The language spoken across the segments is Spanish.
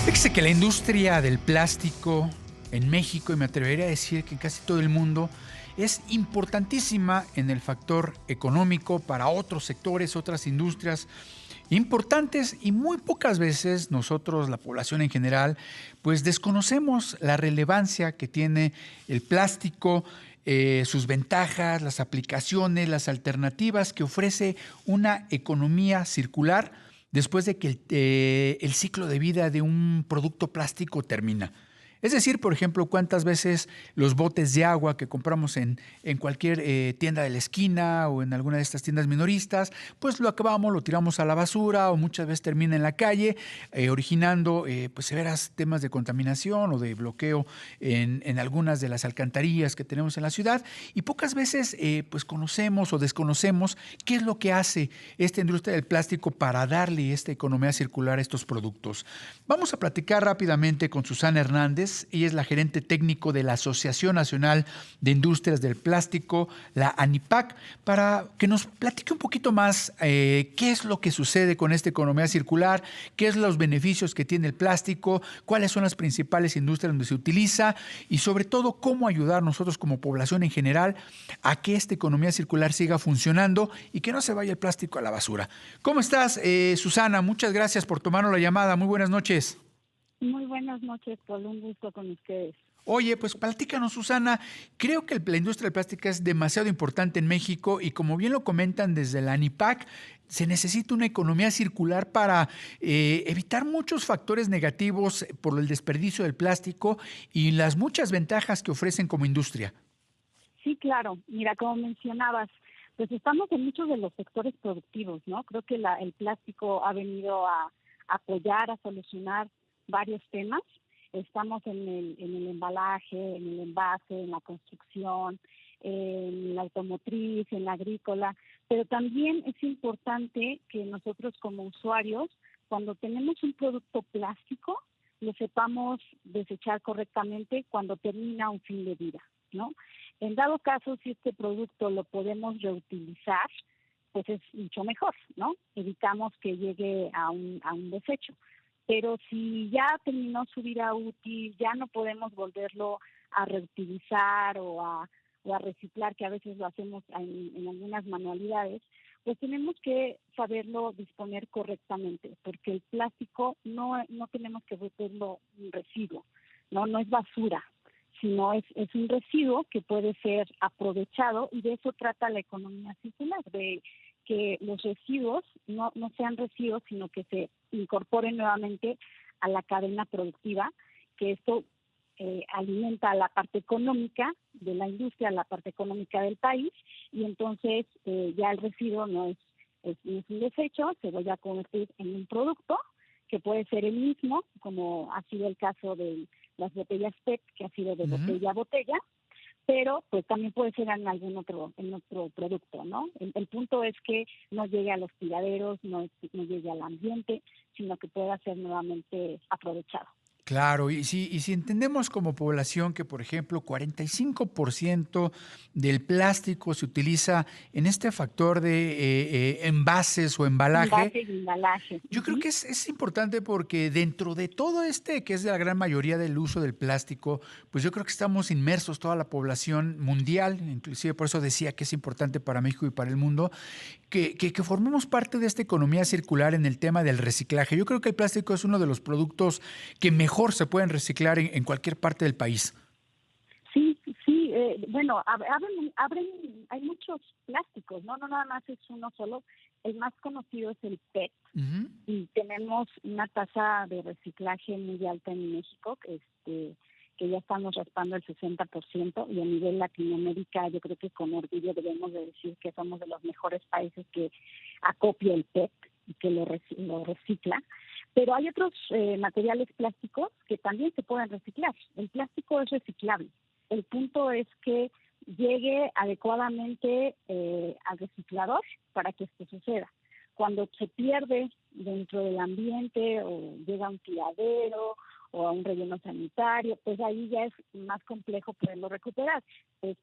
Fíjese que la industria del plástico en México, y me atrevería a decir que en casi todo el mundo, es importantísima en el factor económico para otros sectores, otras industrias importantes, y muy pocas veces nosotros, la población en general, pues desconocemos la relevancia que tiene el plástico, sus ventajas, las aplicaciones, las alternativas que ofrece una economía circular después de que el ciclo de vida de un producto plástico termina. Es decir, por ejemplo, cuántas veces los botes de agua que compramos en cualquier tienda de la esquina o en alguna de estas tiendas minoristas, pues lo acabamos, lo tiramos a la basura o muchas veces termina en la calle, originando pues severas temas de contaminación o de bloqueo en algunas de las alcantarillas que tenemos en la ciudad, y pocas veces pues conocemos o desconocemos qué es lo que hace esta industria del plástico para darle esta economía circular a estos productos. Vamos a platicar rápidamente con Susana Hernández. Ella es la gerente técnico de la Asociación Nacional de Industrias del Plástico, la ANIPAC, para que nos platique un poquito más qué es lo que sucede con esta economía circular, qué es los beneficios que tiene el plástico, cuáles son las principales industrias donde se utiliza y sobre todo cómo ayudar nosotros como población en general a que esta economía circular siga funcionando y que no se vaya el plástico a la basura. ¿Cómo estás, Susana? Muchas gracias por tomarnos la llamada. Muy buenas noches. Muy buenas noches, Paul. Un gusto con ustedes. Oye, pues platícanos, Susana. Creo que la industria del plástico es demasiado importante en México y como bien lo comentan desde la ANIPAC, se necesita una economía circular para evitar muchos factores negativos por el desperdicio del plástico y las muchas ventajas que ofrecen como industria. Sí, claro. Mira, como mencionabas, pues estamos en muchos de los sectores productivos, ¿no? Creo que el plástico ha venido a apoyar, a solucionar varios temas. Estamos en el embalaje, en el envase, en la construcción, en la automotriz, en la agrícola, pero también es importante que nosotros como usuarios, cuando tenemos un producto plástico, lo sepamos desechar correctamente cuando termina un fin de vida, ¿no? En dado caso, si este producto lo podemos reutilizar, pues es mucho mejor, ¿no? Evitamos que llegue a un desecho. Pero si ya terminó su vida útil, ya no podemos volverlo a reutilizar o a reciclar, que a veces lo hacemos en algunas manualidades, pues tenemos que saberlo disponer correctamente, porque el plástico no tenemos que volverlo un residuo, no es basura, sino es un residuo que puede ser aprovechado, y de eso trata la economía circular, de que los residuos no sean residuos, sino que se incorporen nuevamente a la cadena productiva, que esto alimenta a la parte económica de la industria, a la parte económica del país, y entonces ya el residuo no es un desecho, se vuelve a convertir en un producto que puede ser el mismo, como ha sido el caso de las botellas PET, que ha sido de botella a botella, pero pues también puede ser en otro producto, ¿no? El punto es que no llegue a los tiraderos, no llegue al ambiente, sino que pueda ser nuevamente aprovechado. Claro, y si entendemos como población que, por ejemplo, 45% del plástico se utiliza en este factor de envases o embalaje. Envase y embalaje. Yo creo que es importante porque dentro de todo que es de la gran mayoría del uso del plástico, pues yo creo que estamos inmersos toda la población mundial, inclusive por eso decía que es importante para México y para el mundo, que formemos parte de esta economía circular en el tema del reciclaje. Yo creo que el plástico es uno de los productos que mejor se pueden reciclar en cualquier parte del país. Sí, bueno, hay muchos plásticos, ¿no? No nada más es uno solo. El más conocido es el PET, y tenemos una tasa de reciclaje muy alta en México, que ya estamos raspando el 60%, y a nivel Latinoamérica yo creo que con orgullo debemos de decir que somos de los mejores países que acopia el PET y que lo recicla. Pero hay otros materiales plásticos que también se pueden reciclar. El plástico es reciclable. El punto es que llegue adecuadamente al reciclador para que esto suceda. Cuando se pierde dentro del ambiente o llega a un tiradero o a un relleno sanitario, pues ahí ya es más complejo poderlo recuperar.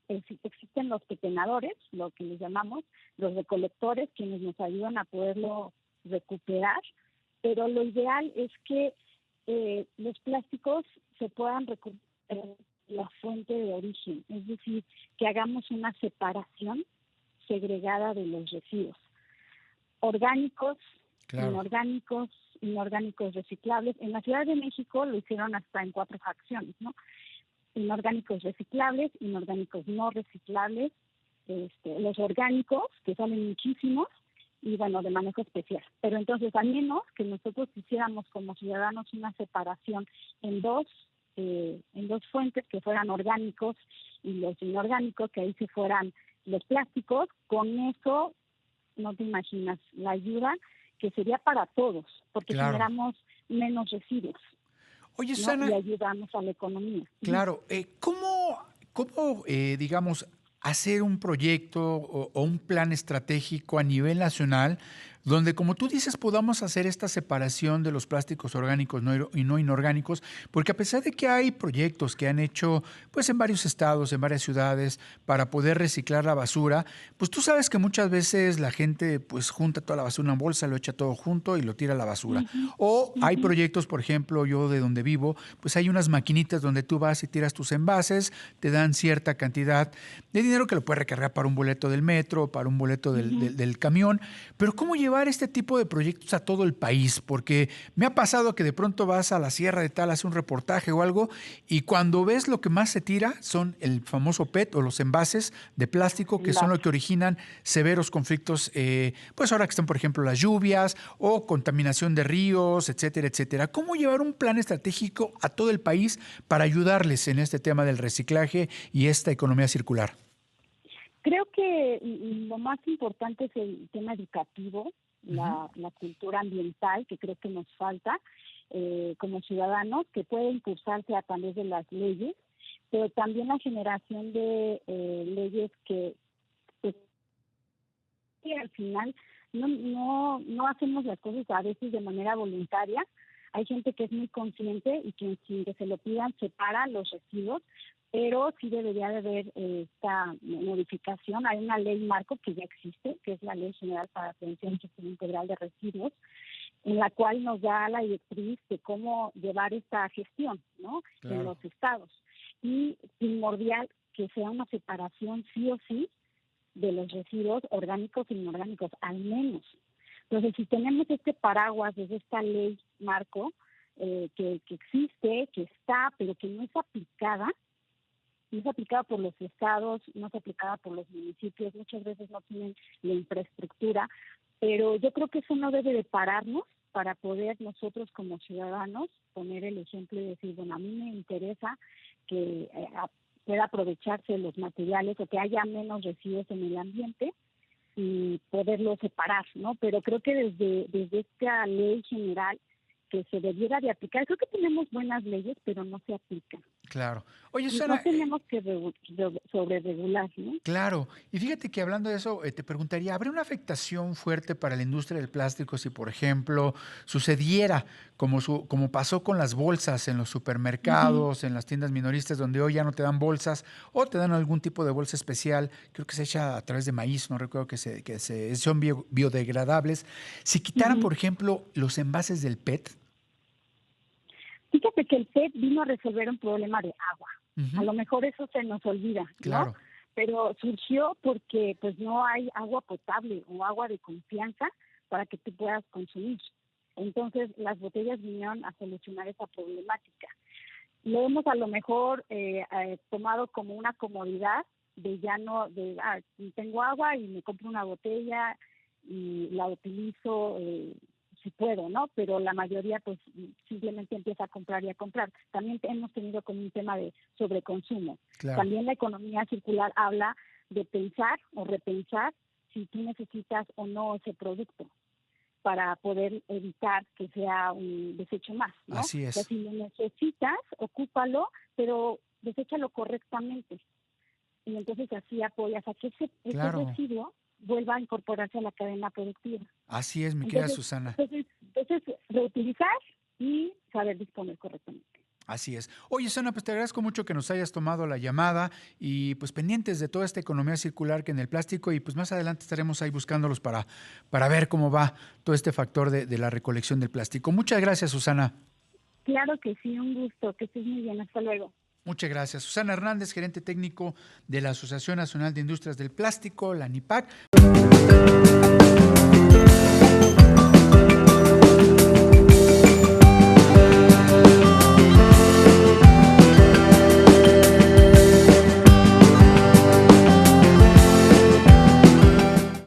Existen los pepenadores, lo que les llamamos, los recolectores, quienes nos ayudan a poderlo recuperar, pero lo ideal es que los plásticos se puedan recuperar la fuente de origen, es decir, que hagamos una separación segregada de los residuos orgánicos, Claro, inorgánicos, inorgánicos reciclables. En la Ciudad de México lo hicieron hasta en 4 fracciones, ¿no? Inorgánicos reciclables, inorgánicos no reciclables, los orgánicos, que salen muchísimos, y bueno, de manejo especial. Pero entonces, al menos que nosotros hiciéramos como ciudadanos una separación en dos fuentes, que fueran orgánicos y los inorgánicos, que ahí se fueran los plásticos, con eso no te imaginas la ayuda que sería para todos, porque claro. generamos menos residuos, Oye, ¿no? Y Susana, ayudamos a la economía. claro, ¿cómo digamos, hacer un proyecto o un plan estratégico a nivel nacional donde, como tú dices, podamos hacer esta separación de los plásticos orgánicos y no inorgánicos? Porque a pesar de que hay proyectos que han hecho pues en varios estados, en varias ciudades, para poder reciclar la basura, pues tú sabes que muchas veces la gente pues junta toda la basura en una bolsa, lo echa todo junto y lo tira a la basura. Ujú, O hay ujú, proyectos, por ejemplo, yo de donde vivo, pues hay unas maquinitas donde tú vas y tiras tus envases, te dan cierta cantidad de dinero que lo puedes recargar para un boleto del metro, para un boleto ujú. del camión. Pero ¿cómo llevar este tipo de proyectos a todo el país? Porque me ha pasado que de pronto vas a la sierra de tal, hace un reportaje o algo, y cuando ves lo que más se tira son el famoso PET o los envases de plástico, que son lo Envase. que originan severos conflictos, pues ahora que están, por ejemplo, las lluvias o contaminación de ríos, etcétera, etcétera. ¿Cómo llevar un plan estratégico a todo el país para ayudarles en este tema del reciclaje y esta economía circular? Creo que lo más importante es el tema educativo, Ujú. la cultura ambiental, que creo que nos falta como ciudadanos, que puede impulsarse a través de las leyes, pero también la generación de leyes pues, que al final no hacemos las cosas a veces de manera voluntaria. Hay gente que es muy consciente y que sin que se lo pidan separa los residuos, pero sí debería de haber esta modificación. Hay una ley marco que ya existe, que es la Ley General para la Prevención y Gestión Integral de Residuos, en la cual nos da la directriz de cómo llevar esta gestión, ¿no? En Claro. los estados. Y primordial que sea una separación sí o sí de los residuos orgánicos e inorgánicos, al menos. Entonces, si tenemos este paraguas desde esta ley marco que existe, que está, pero que no es aplicada por los estados, no es aplicada por los municipios, muchas veces no tienen la infraestructura, pero yo creo que eso no debe de pararnos para poder nosotros como ciudadanos poner el ejemplo y decir, bueno, a mí me interesa que pueda aprovecharse los materiales o que haya menos residuos en el ambiente y poderlo separar, ¿no? Pero creo que desde esta ley general que se debiera de aplicar, creo que tenemos buenas leyes, pero no se aplican. Claro. Oye, No Susana, tenemos que sobre regular, ¿no? claro. Y fíjate que hablando de eso, te preguntaría, ¿habría una afectación fuerte para la industria del plástico si, por ejemplo, sucediera como pasó con las bolsas en los Ujú, supermercados, en las tiendas minoristas, donde hoy ya no te dan bolsas o te dan algún tipo de bolsa especial? Creo que se echa a través de maíz, no recuerdo son biodegradables. Si quitaran, ujú. por ejemplo, los envases del PET. Fíjate que el PET vino a resolver un problema de agua. A Ujú. lo mejor eso se nos olvida, ¿no? Claro, Pero surgió porque pues no hay agua potable o agua de confianza para que tú puedas consumir. Entonces las botellas vinieron a solucionar esa problemática. Lo hemos a lo mejor tomado como una comodidad de ya no, tengo agua y me compro una botella y la utilizo si puedo, ¿no? Pero la mayoría pues simplemente empieza a comprar y a comprar. También hemos tenido como un tema de sobreconsumo. claro. También la economía circular habla de pensar o repensar si tú necesitas o no ese producto para poder evitar que sea un desecho más, ¿no? O Así sea, es. si lo necesitas, ocúpalo, pero deséchalo correctamente. Y entonces así apoyas a que ese Claro. residuo vuelva a incorporarse a la cadena productiva. Así es, mi querida Entonces, Susana. reutilizar y saber disponer correctamente. Así es. Oye, Susana, pues te agradezco mucho que nos hayas tomado la llamada y pues pendientes de toda esta economía circular que en el plástico y pues más adelante estaremos ahí buscándolos para ver cómo va todo este factor de la recolección del plástico. Muchas gracias, Susana. Claro que sí, un gusto, que estés muy bien, hasta luego. Muchas gracias. Susana Hernández, gerente técnico de la Asociación Nacional de Industrias del Plástico, la ANIPAC.